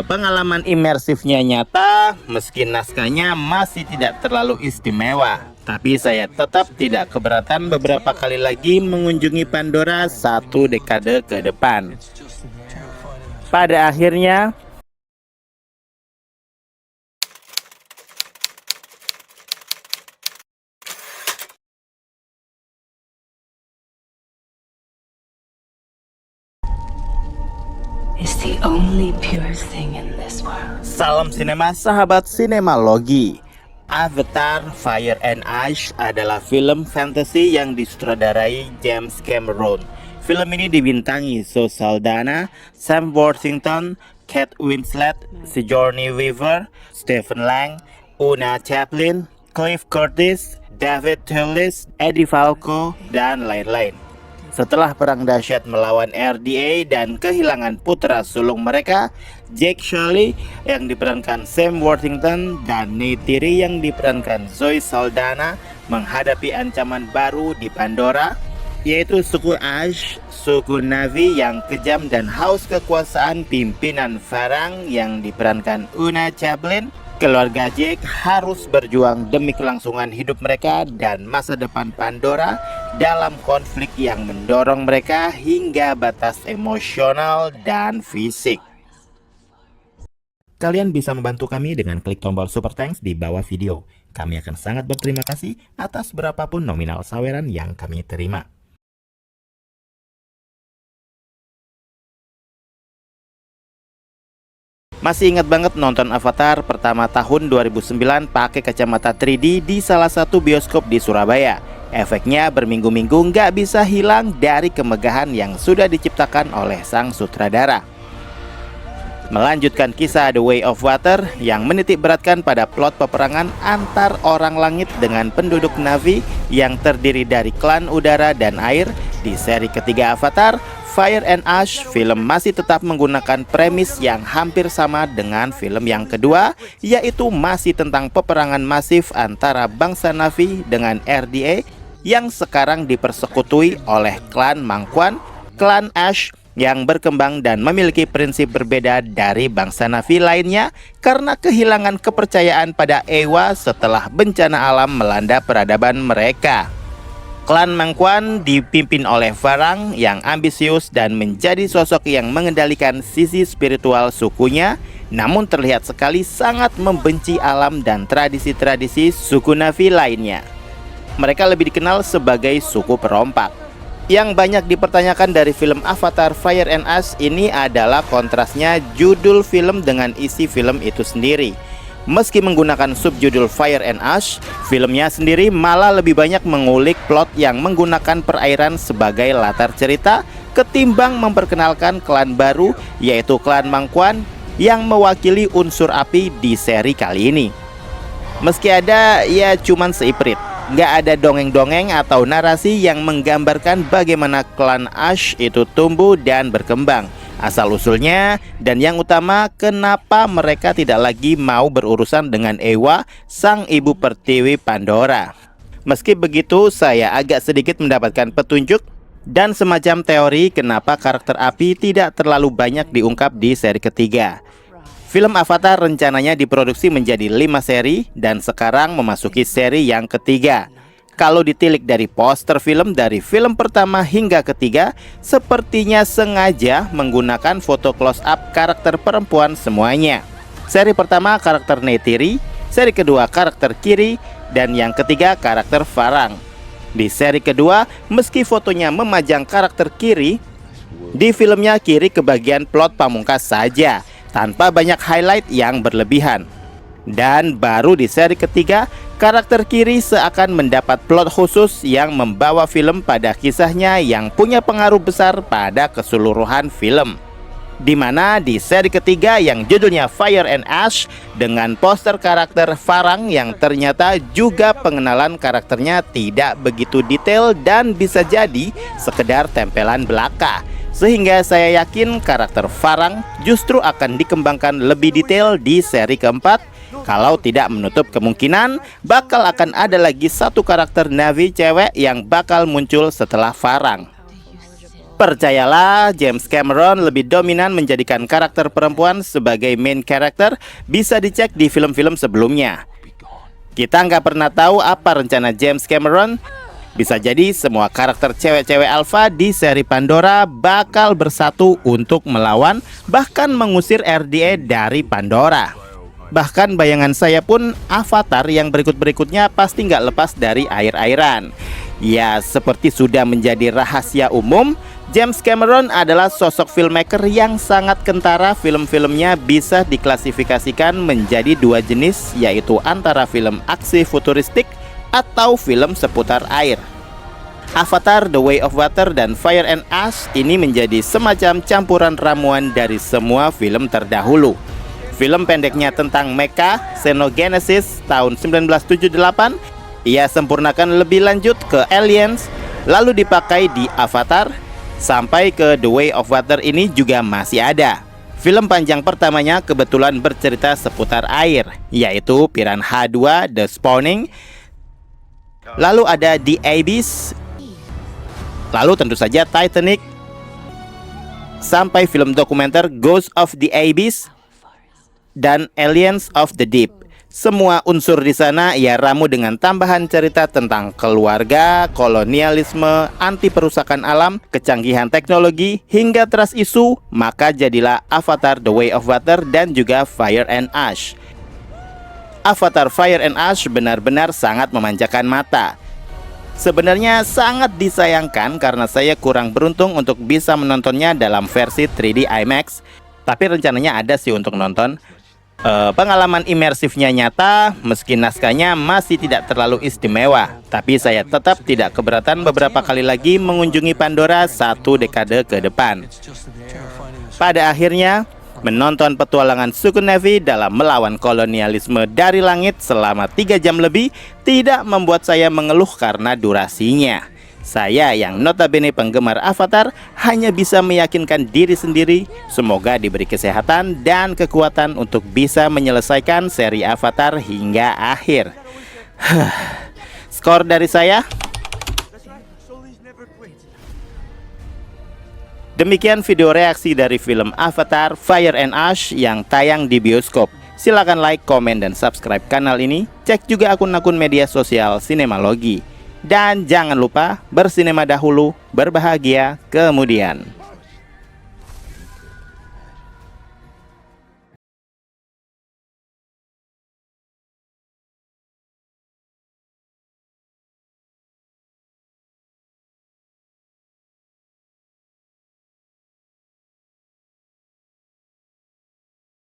Pengalaman imersifnya nyata, meski naskahnya masih tidak terlalu istimewa. Tapi saya tetap tidak keberatan beberapa kali lagi mengunjungi Pandora 1 dekade ke depan. Pada akhirnya, is the only pure thing in this world. salam sinema sahabat sinemalogi. Avatar Fire and Ash adalah film fantasy yang disutradarai James Cameron. Film ini dibintangi Zoe Saldana, Sam Worthington, Kate Winslet, Sigourney Weaver, Stephen Lang, Una Chaplin, Cliff Curtis, David Thewlis, Eddie Falco, dan lain-lain. Setelah perang dahsyat melawan RDA dan kehilangan putra sulung mereka, Jake Sully yang diperankan Sam Worthington dan Neytiri yang diperankan Zoe Saldana menghadapi ancaman baru di Pandora, yaitu suku Ash, suku Na'vi yang kejam dan haus kekuasaan pimpinan Farang yang diperankan Una Chaplin. Keluarga Jake harus berjuang demi kelangsungan hidup mereka dan masa depan Pandora dalam konflik yang mendorong mereka hingga batas emosional dan fisik. Kalian bisa membantu kami dengan klik tombol Super Thanks di bawah video. Kami akan sangat berterima kasih atas berapapun nominal saweran yang kami terima. Masih ingat banget nonton Avatar pertama tahun 2009 pakai kacamata 3D di salah satu bioskop di Surabaya. Efeknya berminggu-minggu nggak bisa hilang dari kemegahan yang sudah diciptakan oleh sang sutradara. Melanjutkan kisah The Way of Water yang menitik beratkan pada plot peperangan antar orang langit dengan penduduk Na'vi yang terdiri dari klan udara dan air. Di seri ketiga Avatar, Fire and Ash, film masih tetap menggunakan premis yang hampir sama dengan film yang kedua, yaitu masih tentang peperangan masif antara bangsa Na'vi dengan RDA yang sekarang dipersekutui oleh klan Mangkuan, klan Ash yang berkembang dan memiliki prinsip berbeda dari bangsa Na'vi lainnya karena kehilangan kepercayaan pada Eywa setelah bencana alam melanda peradaban mereka. Klan Mangkuan dipimpin oleh Farang yang ambisius dan menjadi sosok yang mengendalikan sisi spiritual sukunya, namun terlihat sekali sangat membenci alam dan tradisi-tradisi suku Na'vi lainnya. Mereka lebih dikenal sebagai suku perompak. Yang banyak dipertanyakan dari film Avatar Fire and Ash ini adalah kontrasnya judul film dengan isi film itu sendiri. Meski menggunakan subjudul Fire and Ash, filmnya sendiri malah lebih banyak mengulik plot yang menggunakan perairan sebagai latar cerita ketimbang memperkenalkan klan baru, yaitu klan Mangkuan yang mewakili unsur api di seri kali ini. Meski ada, ya cuman seiprit. Nggak ada dongeng-dongeng atau narasi yang menggambarkan bagaimana klan Ash itu tumbuh dan berkembang, asal-usulnya, dan yang utama, kenapa mereka tidak lagi mau berurusan dengan Eywa, sang ibu pertiwi Pandora. Meski begitu, saya agak sedikit mendapatkan petunjuk dan semacam teori kenapa karakter api tidak terlalu banyak diungkap di seri ketiga. Film Avatar rencananya diproduksi menjadi 5 seri dan sekarang memasuki seri yang ketiga. Kalau ditilik dari poster film dari film pertama hingga ketiga, sepertinya sengaja menggunakan foto close up karakter perempuan semuanya. Seri pertama karakter Neytiri, seri kedua karakter Kiri, dan yang ketiga karakter Farang. Di seri kedua, meski fotonya memajang karakter Kiri, di filmnya Kiri kebagian plot pamungkas saja, tanpa banyak highlight yang berlebihan. Dan baru di seri ketiga, karakter Kiri seakan mendapat plot khusus yang membawa film pada kisahnya yang punya pengaruh besar pada keseluruhan film. Dimana di seri ketiga yang judulnya Fire and Ash dengan poster karakter Farang yang ternyata juga pengenalan karakternya tidak begitu detail dan bisa jadi sekedar tempelan belaka. Sehingga saya yakin karakter Farang justru akan dikembangkan lebih detail di seri keempat, kalau tidak menutup kemungkinan bakal akan ada lagi satu karakter Na'vi cewek yang bakal muncul setelah Farang. Percayalah, James Cameron lebih dominan menjadikan karakter perempuan sebagai main character, bisa dicek di film-film sebelumnya. Kita nggak pernah tahu apa rencana James Cameron. Bisa jadi semua karakter cewek-cewek alpha di seri Pandora bakal bersatu untuk melawan, bahkan mengusir RDA dari Pandora. Bahkan bayangan saya pun avatar yang berikut-berikutnya pasti nggak lepas dari air-airan. Ya, seperti sudah menjadi rahasia umum, James Cameron adalah sosok filmmaker yang sangat kentara. Film-filmnya bisa diklasifikasikan menjadi dua jenis, yaitu antara film aksi futuristik atau film seputar air. Avatar, The Way of Water, dan Fire and Ash ini menjadi semacam campuran ramuan dari semua film terdahulu. Film pendeknya tentang mecha, Xenogenesis tahun 1978, ia sempurnakan lebih lanjut ke Aliens, lalu dipakai di Avatar, sampai ke The Way of Water ini juga masih ada. Film panjang pertamanya kebetulan bercerita seputar air, yaitu Piranha 2 The Spawning. Lalu ada The Abyss, lalu tentu saja Titanic, sampai film dokumenter Ghost of the Abyss dan Aliens of the Deep. Semua unsur di sana ia ramu dengan tambahan cerita tentang keluarga, kolonialisme, anti perusakan alam, kecanggihan teknologi, hingga trust isu. Maka jadilah Avatar The Way of Water dan juga Fire and Ash. Avatar Fire and Ash benar-benar sangat memanjakan mata. Sebenarnya sangat disayangkan karena saya kurang beruntung untuk bisa menontonnya dalam versi 3D IMAX. Tapi rencananya ada sih untuk nonton. Pengalaman imersifnya nyata, meski naskahnya masih tidak terlalu istimewa. Tapi saya tetap tidak keberatan beberapa kali lagi mengunjungi Pandora 1 dekade ke depan. Pada akhirnya, menonton petualangan suku Na'vi dalam melawan kolonialisme dari langit selama 3 jam lebih tidak membuat saya mengeluh karena durasinya. Saya yang notabene penggemar Avatar hanya bisa meyakinkan diri sendiri, semoga diberi kesehatan dan kekuatan untuk bisa menyelesaikan seri Avatar hingga akhir. Skor dari saya. Demikian video reaksi dari film Avatar Fire and Ash yang tayang di bioskop. Silakan like, komen, dan subscribe kanal ini. Cek juga akun-akun media sosial Sinemalogi. Dan jangan lupa bersinema dahulu, berbahagia kemudian.